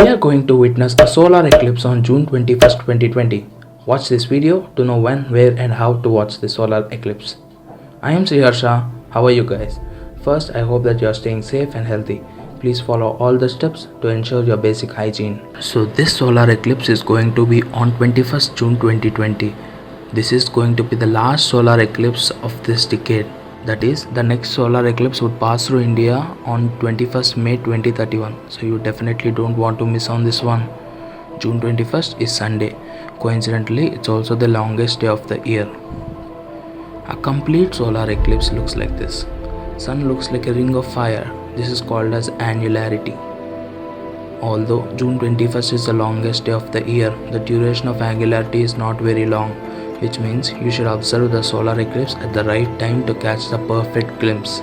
We are going to witness a solar eclipse on June 21st, 2020. Watch this video to know when, where and how to watch the solar eclipse. I am Sriharsha. How are you guys? First, I hope that you are staying safe and healthy. Please follow all the steps to ensure your basic hygiene. So this solar eclipse is going to be on 21st June 2020. This is going to be the last solar eclipse of this decade. That is, the next solar eclipse would pass through India on 21st May 2031. So you definitely don't want to miss on this one. June 21st is Sunday. Coincidentally, it's also the longest day of the year. A complete solar eclipse looks like this. Sun looks like a ring of fire. This is called as annularity. Although June 21st is the longest day of the year, the duration of angularity is not very long, which means you should observe the solar eclipse at the right time to catch the perfect glimpse.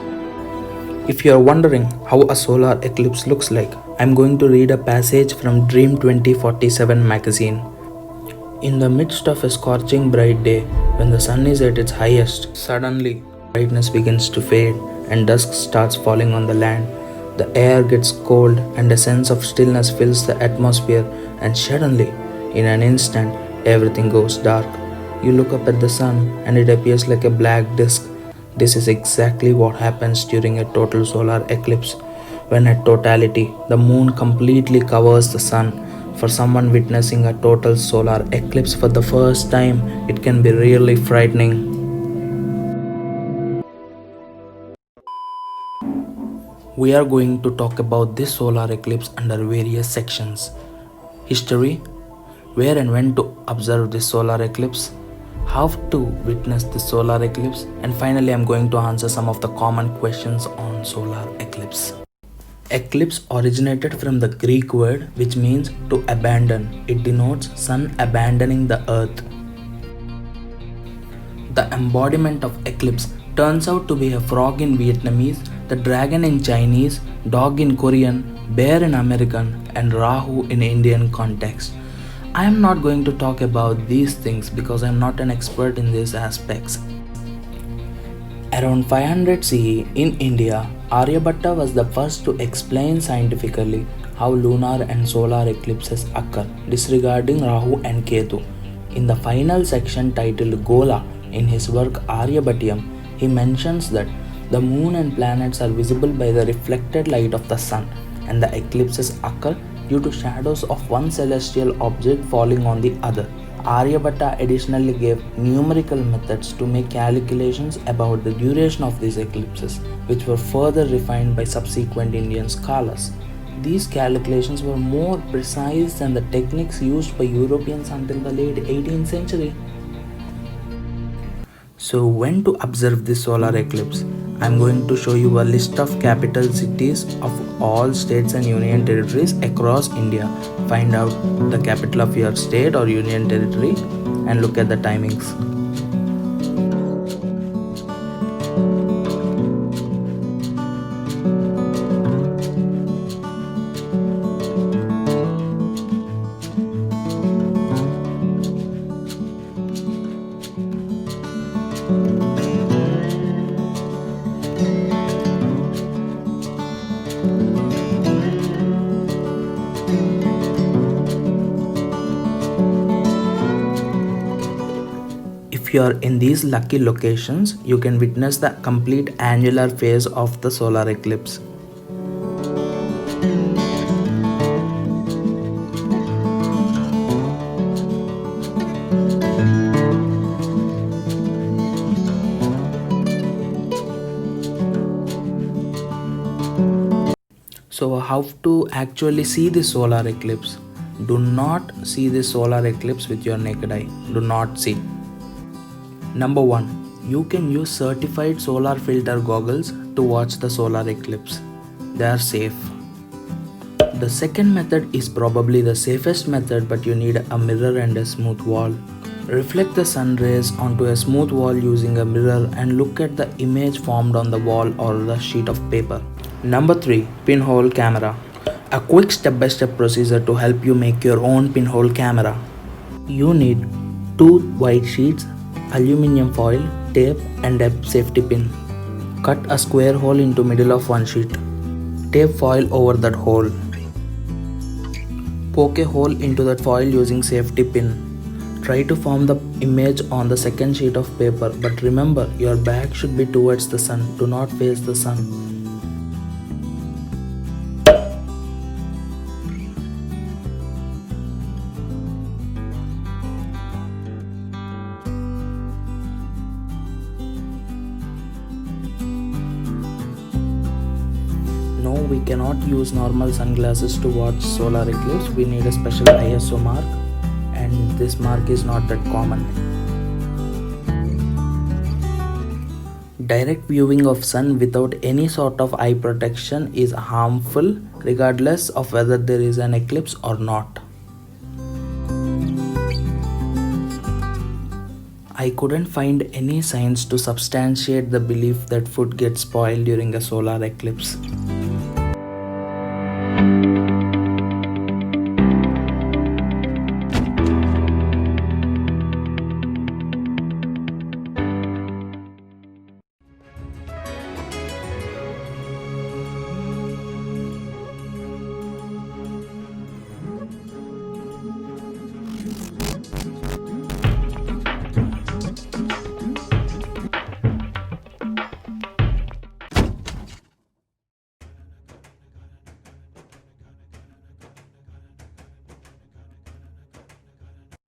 If you are wondering how a solar eclipse looks like, I am going to read a passage from Dream 2047 magazine. In the midst of a scorching bright day, when the sun is at its highest, suddenly brightness begins to fade and dusk starts falling on the land. The air gets cold and a sense of stillness fills the atmosphere, and suddenly, in an instant, everything goes dark. You look up at the sun and it appears like a black disk. This is exactly what happens during a total solar eclipse. When at totality, the moon completely covers the sun. For someone witnessing a total solar eclipse for the first time, it can be really frightening. We are going to talk about this solar eclipse under various sections. History, where and when to observe this solar eclipse, how to witness the solar eclipse, and finally I'm going to answer some of the common questions on solar eclipse. Eclipse originated from the Greek word which means to abandon. It denotes sun abandoning the earth. The embodiment of eclipse turns out to be a frog in Vietnamese, the dragon in Chinese, dog in Korean, bear in American, and Rahu in Indian context. I am not going to talk about these things because I am not an expert in these aspects. Around 500 CE in India, Aryabhatta was the first to explain scientifically how lunar and solar eclipses occur, disregarding Rahu and Ketu. In the final section titled Gola in his work Aryabhatiam, he mentions that the moon and planets are visible by the reflected light of the sun, and the eclipses occur due to shadows of one celestial object falling on the other. Aryabhatta additionally gave numerical methods to make calculations about the duration of these eclipses, which were further refined by subsequent Indian scholars. These calculations were more precise than the techniques used by Europeans until the late 18th century. So when to observe this solar eclipse? I am going to show you a list of capital cities of all states and union territories across India. Find out the capital of your state or union territory and look at the timings. If you are in these lucky locations, you can witness the complete annular phase of the solar eclipse. So how to actually see the solar eclipse? Do not see the solar eclipse with your naked eye. Do not see. Number 1. You can use certified solar filter goggles to watch the solar eclipse. They are safe. The second method is probably the safest method, but you need a mirror and a smooth wall. Reflect the sun rays onto a smooth wall using a mirror and look at the image formed on the wall or the sheet of paper. Number 3. Pinhole camera. A quick step-by-step procedure to help you make your own pinhole camera. You need 2 white sheets, aluminium foil, tape and a safety pin. Cut a square hole into middle of one sheet. Tape foil over that hole. Poke a hole into that foil using safety pin. Try to form the image on the second sheet of paper, but remember your back should be towards the sun. Do not face the sun. No, we cannot use normal sunglasses to watch solar eclipse. We need a special ISO mark, and this mark is not that common. Direct viewing of sun without any sort of eye protection is harmful regardless of whether there is an eclipse or not. I couldn't find any signs to substantiate the belief that food gets spoiled during a solar eclipse.